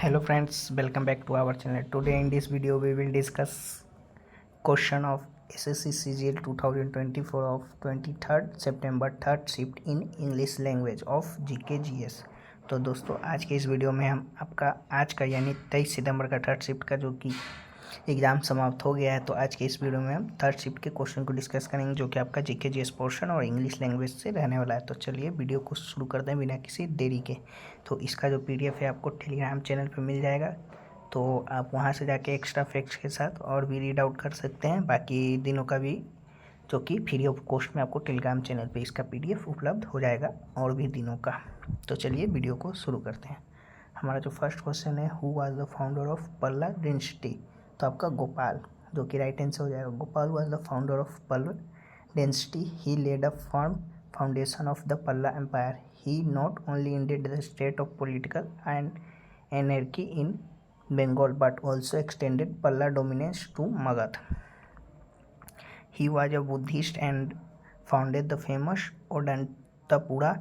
Hello friends, welcome back to our channel. Today in this video we will discuss question of SSC CGL 2024 of 23rd September 3rd shift in English language of GK GS। तो दोस्तों आज के इस video में हम आपका आज का यानी 23 सितंबर का थर्ड शिफ्ट का जो कि एग्ज़ाम समाप्त हो गया है, तो आज के इस वीडियो में हम थर्ड शिफ्ट के क्वेश्चन को डिस्कस करेंगे जो कि आपका जीके जीएस पोर्शन और इंग्लिश लैंग्वेज से रहने वाला है। तो चलिए वीडियो को शुरू करते हैं बिना किसी देरी के। तो इसका जो पीडीएफ है आपको टेलीग्राम चैनल पर मिल जाएगा, तो आप वहाँ से जाके एक्स्ट्रा फैक्ट्स के साथ और भी रीड आउट कर सकते हैं। बाकी दिनों का भी जो कि फ्री ऑफ कॉस्ट में आपको टेलीग्राम चैनल पे इसका पीडीएफ उपलब्ध हो जाएगा और भी दिनों का। तो चलिए वीडियो को शुरू करते हैं। हमारा जो फर्स्ट क्वेश्चन है, who was the founder of Pala dynasty. तो आपका गोपाल जो कि राइट आंसर हो जाएगा। Gopal was the founder of Pala dynasty. He laid a firm foundation of the Pala empire. He not only ended the state of political and anarchy in Bengal but also extended Palla dominance to Magadh. He was a Buddhist and founded the famous Odantapura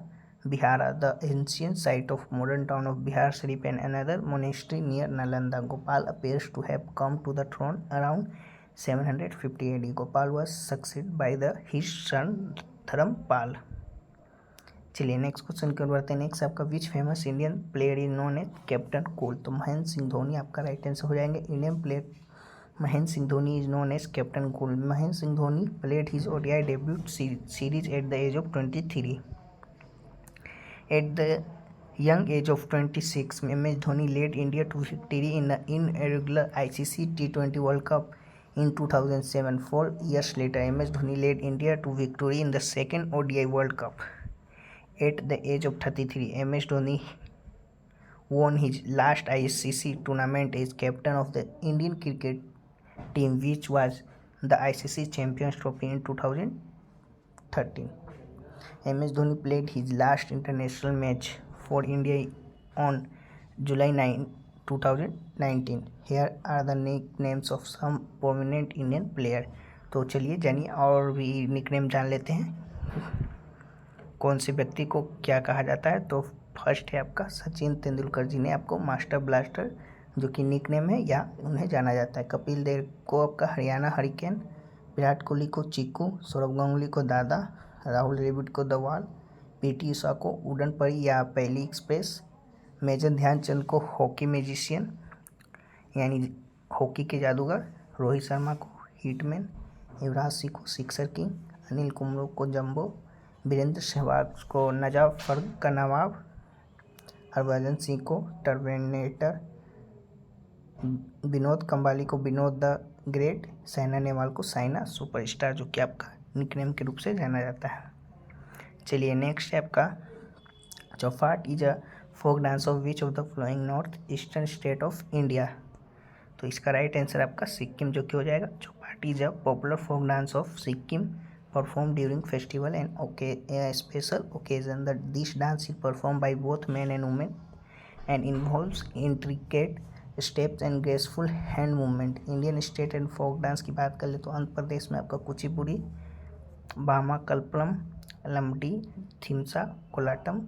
Vihara, the ancient site of modern town of Bihar Sharif and another monastery near Nalanda. Gopal appears to have come to the throne around 750 AD. Gopal was succeeded by his son Dharampal. चलिए next question की ओर बढ़ते हैं। Next आपका which famous Indian player is known as captain cool. तो महेंद्र सिंह धोनी आपका right answer हो जाएंगे। Indian player Mahendra Singh Dhoni is known as captain cool. Mahendra Singh Dhoni played his ODI debut series at the age of 23। At the young age of 26 MS Dhoni led India to victory in the inaugural ICC T20 world cup in 2007. 4 years later, MS Dhoni led India to victory in the second ODI World Cup. At the age of 33, MS Dhoni won his last ICC tournament as captain of the Indian cricket team, which was the ICC Champions Trophy in 2013. MS Dhoni played his last international match for India on July 9, 2019. Here are the nicknames of some prominent Indian player. तो चलिए जानिए और भी nickname जान लेते हैं कौन से व्यक्ति को क्या कहा जाता है। तो फर्स्ट है आपका सचिन तेंदुलकर जी ने आपको मास्टर ब्लास्टर जो कि निकनेम है या उन्हें जाना जाता है। कपिल देव को आपका हरियाणा हरिकेन। विराट कोहली को चीकू। सौरव गांगुली को दादा। राहुल द्रविड़ को दवाल। PT उषा को उड़न परी या पहली एक्सप्रेस। मेजर ध्यानचंद को हॉकी मैजिशियन यानी हॉकी के जादूगर। रोहित शर्मा को हिटमैन। युवराज सिंह को सिक्सर किंग। अनिल कुंबले को जंबो। वीरेंद्र सहवाग को नजाफ फर्ग का नवाब। हरभजन सिंह को टर्मिनेटर। विनोद कंबाली को विनोद द ग्रेट। साइना नेहवाल को साइना सुपरस्टार जो कि आपका निकनेम के रूप से जाना जाता है। चलिए नेक्स्ट है आपका Chaupat is a folk dance of which of the flowing north eastern state of India. तो इसका राइट आंसर आपका सिक्किम जो कि हो जाएगा। Chaupat is a popular folk dance of Sikkim performed during festival and special occasion. This dance is performed by both men and women and involves intricate steps and graceful hand movement. Indian state and folk dance की बात कर ले तो आंध्र प्रदेश में आपका कुचिपुड़ी, भामाकल्पम, लमडी, थिमसा, कोलाटम,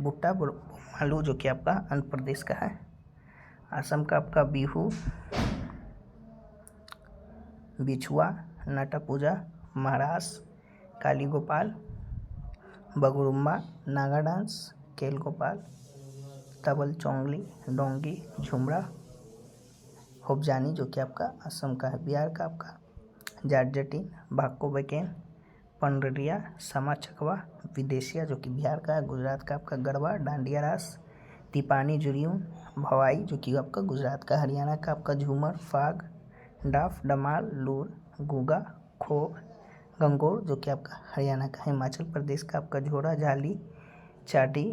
बुट्टा बोमालू जो कि आपका आंध्र प्रदेश का है। असम का आपका बिहू, बिछुआ, नाटापूजा, महाराष्ट्र काली गोपाल, बगुरुम्बा, नागा डांस, केल गोपाल, तबल चोंगली, डोंगी, झुमरा, होबजानी जो कि आपका असम का है। बिहार का आपका जाटजटिन, भाको बकेन, पंडरिया, समा चकवा, विदेशिया जो कि बिहार का है। गुजरात का आपका गरबा, डांडिया रास, तिपानी जुरियून, भवाई जो कि आपका गुजरात का। हरियाणा का आपका झूमर, फाग, डाफ, डमाल, लूर, गुगा, खो, गंगोर जो कि आपका हरियाणा का। हिमाचल प्रदेश का आपका झोड़ा, झाली, चाटी,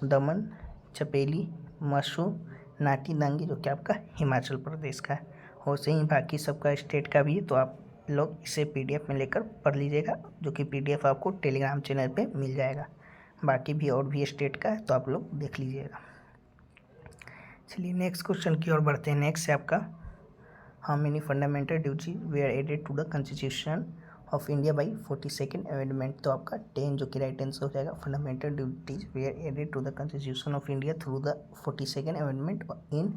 दमन, चपेली, मशू, नाटी, दांगी जो कि आपका हिमाचल प्रदेश का है। और से ही बाकी सबका स्टेट का भी है, तो आप लोग इसे PDF में लेकर पढ़ लीजिएगा जो कि PDF आपको टेलीग्राम चैनल पे मिल जाएगा। बाकी भी और भी स्टेट का है तो आप लोग देख लीजिएगा। चलिए नेक्स्ट क्वेश्चन की ओर बढ़ते हैं। नेक्स्ट है आपका how many fundamental duty were added to the constitution of India by 42nd amendment. तो आपका 10 जो कि राइट आंसर हो जाएगा। Fundamental duties were added to the constitution of India through the 42nd amendment in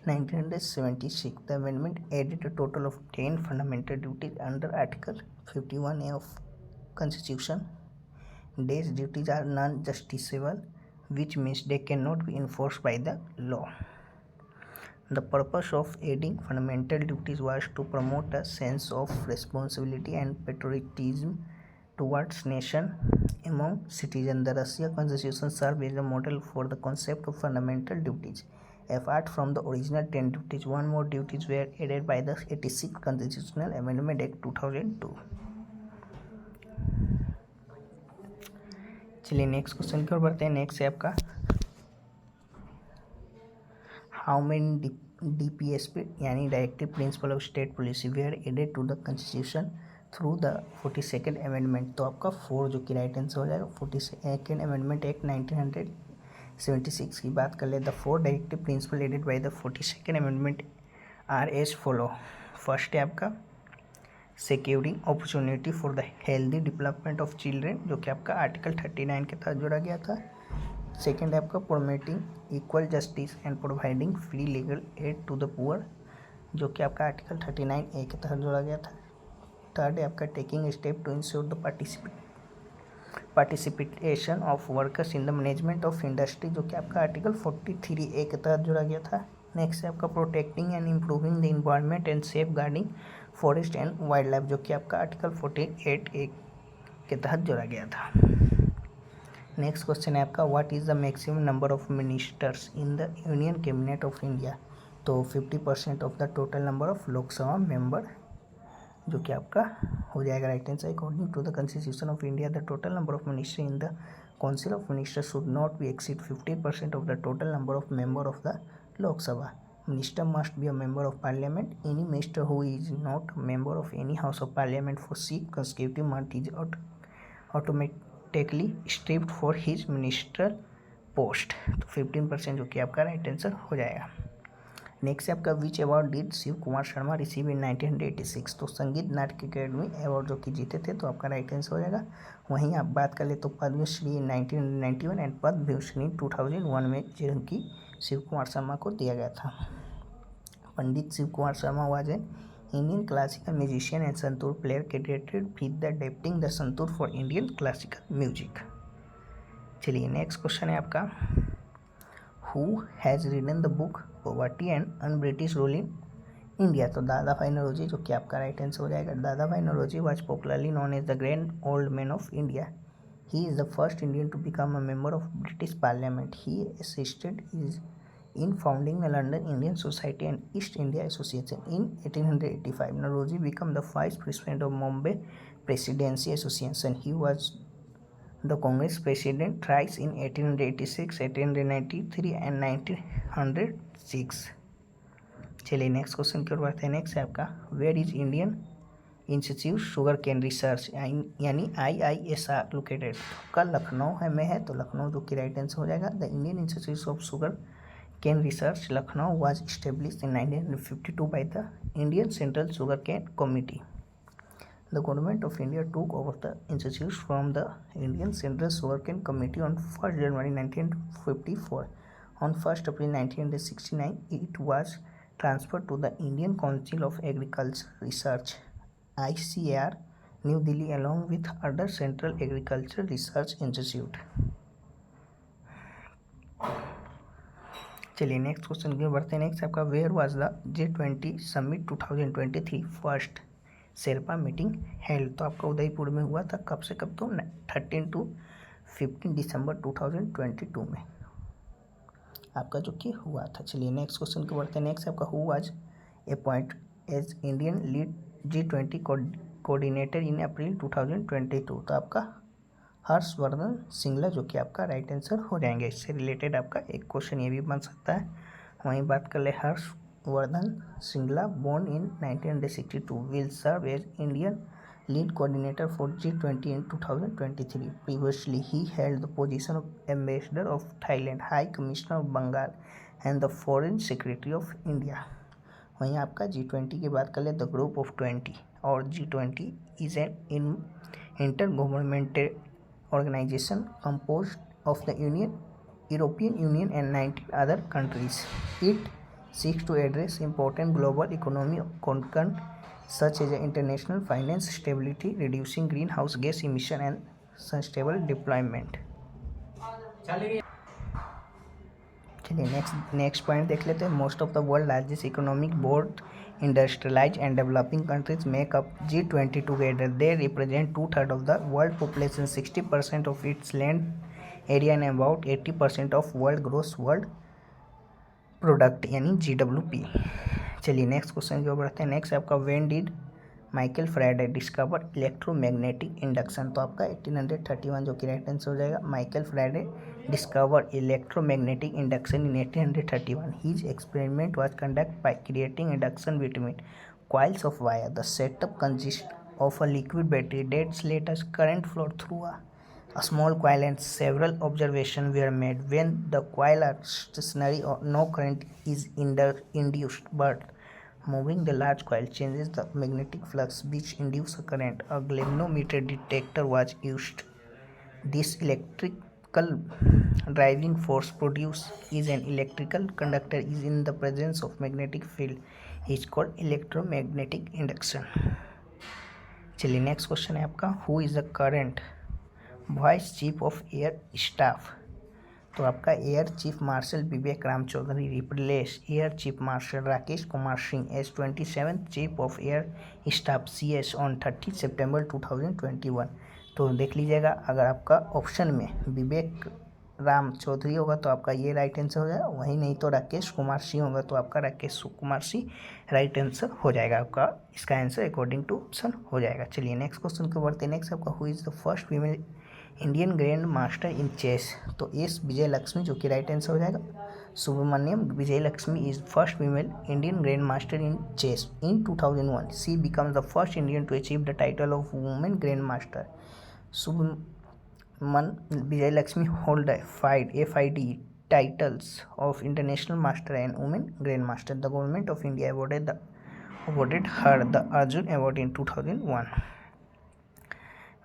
1976. The amendment added a total of 10 fundamental duties under Article 51A of Constitution. These duties are non-justiciable, which means they cannot be enforced by the law. The purpose of adding fundamental duties was to promote a sense of responsibility and patriotism towards nation among citizens. The Russia Constitution served as a model for the concept of fundamental duties. Apart from the original 10 duties, one more duties were added by the 86th Constitutional Amendment Act 2002. चलिए next question की ओर बढ़ते हैं। Next है आपका how many DPSP यानी directive principle of state policy were added to the constitution through the 42nd amendment. तो आपका 4 जो कि राइट आंसर हो जाएगा। 42nd अमेंडमेंट एक्ट 1976 की बात कर ले। The 4 directive principle added by the 42nd amendment are as follow. First है आपका securing opportunity for the healthy development of children, जो कि आपका आर्टिकल 39 के तहत जोड़ा गया था। सेकेंड है आपका promoting equal justice and providing free legal aid to the poor, जो कि आपका आर्टिकल 39A के तहत जोड़ा गया था। थर्ड है आपका taking step to ensure the participation of workers in the management of industry, जो कि आपका आर्टिकल 43A के तहत जोड़ा गया था। नेक्स्ट है आपका protecting and improving the environment and safeguarding forest and wildlife, जो कि आपका आर्टिकल 48A के तहत जोड़ा गया था। नेक्स्ट क्वेश्चन है आपका what is the maximum number of ministers in the union cabinet of India. तो 50% of the total number of Lok Sabha member, जो कि आपका हो जाएगा right answer. According to the constitution of India the total number of minister in the council of minister should not be exceed 50% of the total number of member of the Lok Sabha. Minister must be a member of parliament. Any minister who is not a member of any house of parliament for 6 consecutive months is automatically stripped for his ministerial post. तो 15% जो कि आपका right answer हो जाएगा। Next है आपका which award did Shiv Kumar Sharma receive in 1986। तो संगीत नाटक अकेडमी अवार्ड जो कि जीते थे, तो आपका राइट आंसर हो जाएगा। वहीं आप बात कर ले तो पद्मश्री 1991 एंड पद्म भूषण 2001 में जिनकी शिव कुमार शर्मा को दिया गया था। Pandit Shiv Kumar Sharma was an Indian classical musician and santoor player credited with the adapting the santoor for Indian classical music. चलिए नेक्स्ट क्वेश्चन है आपका who has written the book poverty and un British rule in India. तो दादा भाई नौरोजी, जो कि आपका right answer हो जाएगा। Dadabhai Naoroji was popularly known as the grand old man of India. He is the first Indian to become a member of British Parliament. He assisted in founding the London Indian Society and East India Association in 1885. Nauroji became the vice president of Bombay Presidency Association. He was the Congress president thrice in 1886, 1893 and 1906. चलिए next question की ओर बढ़ते हैं। Next है आपका where is Indian institute sugar cane research यानी IISR located. आपका लखनऊ में है, तो लखनऊ जो कि राइट आंसर हो जाएगा। The Indian institute of sugar cane research Lucknow was established in 1952 by the Indian central sugar cane committee. The government of India took over the institute from the Indian central sugar cane committee on 1 January 1954. On 1 April 1969 it was transferred to the Indian Council of Agricultural Research ICAR, New Delhi, along with other Central Agricultural Research Institute. चलिए next question की बढ़ते हैं। Next आपका where was the G20 summit 2023 first sherpa meeting held. तो आपका उदयपुर में हुआ था। कब से कब? तो 13 to 15 दिसंबर 2022 में आपका जो कि हुआ था। चलिए नेक्स्ट क्वेश्चन की बढ़ते हैं। नेक्स्ट आपका who was appoint as Indian lead G20 coordinator in April 2022। तो आपका हर्षवर्धन सिंगला, जो कि आपका राइट आंसर हो जाएंगे। इससे रिलेटेड आपका एक क्वेश्चन ये भी बन सकता है। वहीं बात कर ले Harshvardhan Singla born in 1962 will serve as Indian lead coordinator for G20 in 2023. Previously he held the position of ambassador of Thailand, High Commissioner of Bengal and the Foreign Secretary of India. वहीं आपका G20 की बात कर ले the group of 20 और G20 is an intergovernmental organization composed of the European Union and 19 other countries. It seeks to address important global economic concerns such as international finance stability, reducing greenhouse gas emission and sustainable deployment. चलिए next point देख लेते हैं. Most of the world largest economic both industrialise and developing countries make up G20 together. They represent 2/3 of the world population, 60% of its land area and about 80% of world gross world product यानी GWP. चलिए next question की ओर बढ़ते हैं. Next आपका when did Michael Faraday discover electromagnetic induction. तो आपका 1831 जो कि राइट आंसर हो जाएगा. Michael Faraday discovered electromagnetic induction in 1831. His experiment was conducted by creating induction between coils of wire. The setup consists of a liquid battery that let us current flow through a small coil, and several observations were made. When the coil are stationary or no current is induced, but moving the large coil changes the magnetic flux which induces a current. A galvanometer detector was used. This electrical driving force produced is an electrical conductor is in the presence of magnetic field is called electromagnetic induction. चलिए next question है आपका. Who is the current vice chief of air staff. तो आपका air chief marshal Vivek Ram Chaudhari replace air chief marshal Rakesh Kumar Singh as 27th chief of air staff CS on 30 September 2021. तो देख लीजिएगा, अगर आपका ऑप्शन में विवेक राम चौधरी होगा तो आपका ये राइट आंसर हो जाएगा. वहीं नहीं तो राकेश कुमार सिंह होगा तो आपका राकेश कुमार सिंह राइट आंसर हो जाएगा. आपका इसका आंसर अकॉर्डिंग टू ऑप्शन हो जाएगा. चलिए नेक्स्ट क्वेश्चन को बढ़ते हैं. नेक्स्ट आपका who is the first female Indian grandmaster in chess. तो एस विजय लक्ष्मी जो कि राइट आंसर हो जाएगा. Subramaniam Vijayalakshmi is first female Indian grandmaster in chess in 2001. She becomes the first Indian to achieve the title of women grandmaster. Subman Vijayalakshmi hold FID titles of International Master and Women Grandmaster. The Government of India awarded her the Arjun Award in 2001.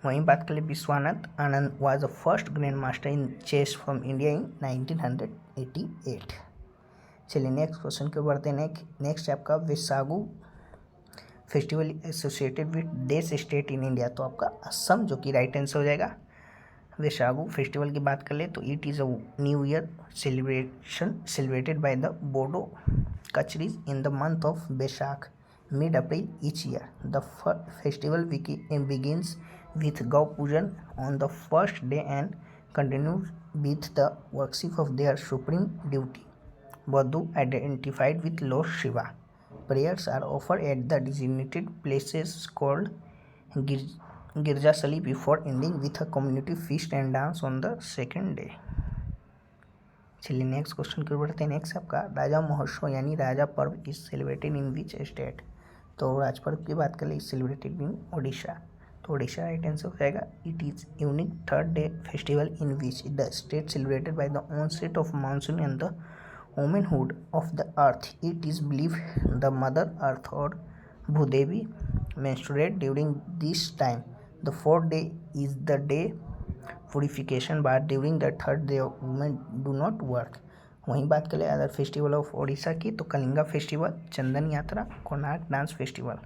वहीं बात करें Vishwanath Anand was the first Grandmaster in chess from India in 1988. चलिए next question के बढ़ते हैं. Next आपका वैशाखू festival associated with देश state in India. तो आपका असम जो कि राइट आंसर हो जाएगा. वैशाखू फेस्टिवल की बात कर ले तो it is a new year celebration celebrated by the Bodo Kacharis in the month of Baisakh mid April each year. The festival begins with Gau Pujan on the first day and continues with the worship of their supreme deity Bathou identified with lord Shiva. Prayers are offered at the designated places called Girjasali before ending with a community feast and dance on the second day. चलिए next question की बढ़ते हैं. Next आपका राजा महोत्सव यानी राजा पर्व is celebrated in which state. तो राज पर्व की बात करें सेलिब्रेटेड इन ओडिशा. तो ओडिशा राइट आंसर हो जाएगा. It is unique third day festival in which the state celebrated by the onset of monsoon and the womanhood of the earth. It is believed the mother earth or Bhudevi menstruate during this time. The fourth day is the day purification, but during the third day women do not work. वहीं बात करें other festival of Odisha की तो Kalinga festival, चंदन यात्रा, Konark dance festival,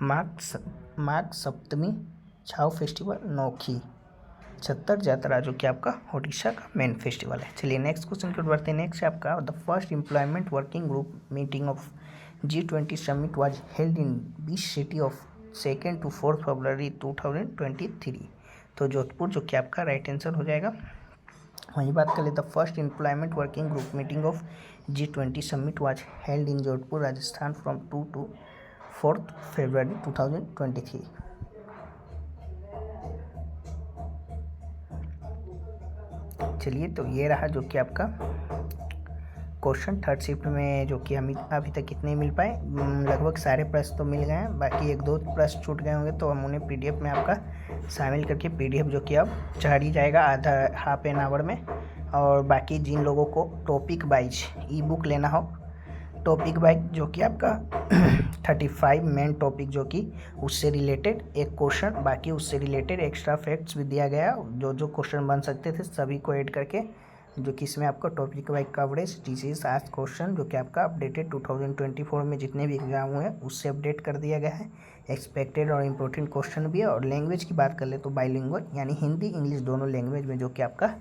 माघ सप्तमी, छाव festival, नौखी, छत्तर यात्रा जो कि आपका ओडिशा का मेन फेस्टिवल है. चलिए नेक्स्ट क्वेश्चन की ओर बढ़ते हैं. नेक्स्ट आपका the first employment working group meeting of G20 summit was held in beach city of 2 to 4 फरवरी 2023. तो जोधपुर जो कि आपका राइट आंसर हो जाएगा. वहीं बात करें the first employment working group meeting of G20 summit was held in Jodhpur Rajasthan from 2 to 4 फरवरी 2023. चलिए तो ये रहा जो कि आपका क्वेश्चन थर्ड शिफ्ट में जो कि हम अभी तक कितने मिल पाए. लगभग सारे प्रश्न तो मिल गए हैं. बाकी 1-2 प्रश्न छूट गए होंगे तो हम उन्हें PDF में आपका शामिल करके PDF जो कि अब चढ़ ही जाएगा हाफ एन आवर में. और बाकी जिन लोगों को टॉपिक वाइज ई बुक लेना हो टॉपिक वाइज जो कि आपका 35 मेन टॉपिक जो कि उससे रिलेटेड एक क्वेश्चन, बाकी उससे रिलेटेड एक्स्ट्रा फैक्ट्स भी दिया गया, जो जो क्वेश्चन बन सकते थे सभी को ऐड करके, जो कि इसमें आपका टॉपिक वाइज कवरेज डिजीज आज क्वेश्चन जो कि आपका अपडेटेड 2024 में जितने भी एग्जाम हुए हैं उससे अपडेट कर दिया गया है। एक्सपेक्टेड और इम्पोर्टेंट क्वेश्चन भी है। और लैंग्वेज की बात कर ले तो बाइलिंगुअल यानी हिंदी इंग्लिश दोनों लैंग्वेज में जो कि आपका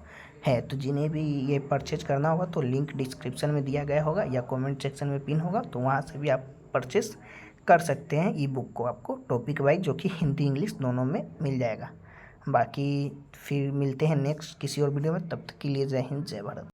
है। तो जिन्हें भी ये परचेज करना होगा तो लिंक डिस्क्रिप्शन में दिया गया होगा या कमेंट सेक्शन में पिन होगा, तो वहाँ से भी आप परचेज कर सकते हैं ई बुक को। आपको टॉपिक वाइज जो कि हिंदी इंग्लिश दोनों में मिल जाएगा। बाकी फिर मिलते हैं नेक्स्ट किसी और वीडियो में, तब तक के लिए जय हिंद जय भारत।